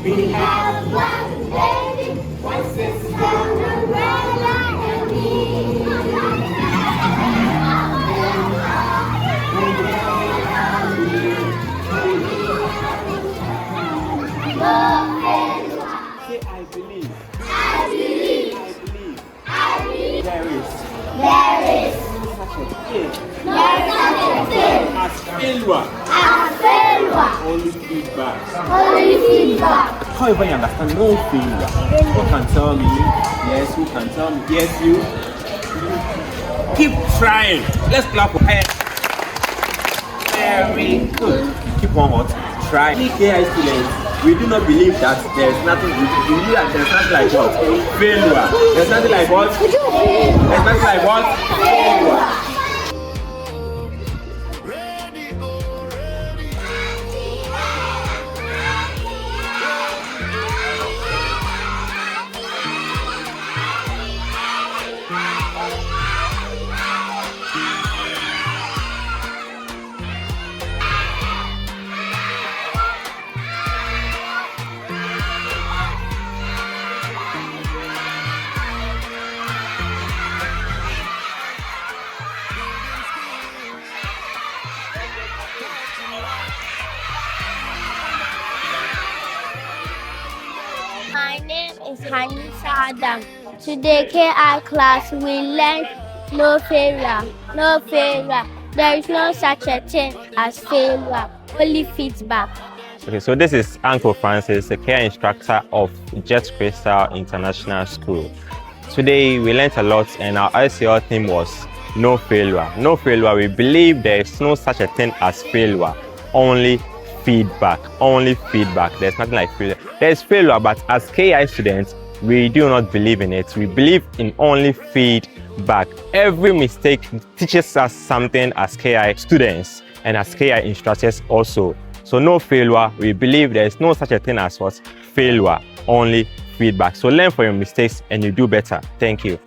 We have one baby, one sister, one brother, and me. Say, I believe. I believe. I believe. I believe. There is There is such a thing such a thing as failure. as failure. Only feedback. Only feedback. However, you understand no failure. Who can tell me? Yes, who can tell me? Yes, you. Keep trying. Let's clap for hands. Very good. Keep on what? Try. KI students, we do not believe that there's nothing. We believe that there's nothing like what? Failure. There's nothing like what? There's nothing like what? Failure. My name is Hanisa Adam. Today, KI class, we learned no failure, no failure. There is no such a thing as failure, only feedback. Okay, so this is Uncle Francis, a care instructor of Jet Crystal International School. Today, we learned a lot and our SEL theme was no failure. No failure, we believe there is no such a thing as failure, only feedback, only feedback. There's nothing like failure. There's failure, but as KI students, we do not believe in it. We believe in only feedback. Every mistake teaches us something as KI students and as KI instructors also. So no failure, we believe there is no such a thing as what? Failure, only feedback. So learn from your mistakes and you do better. Thank you.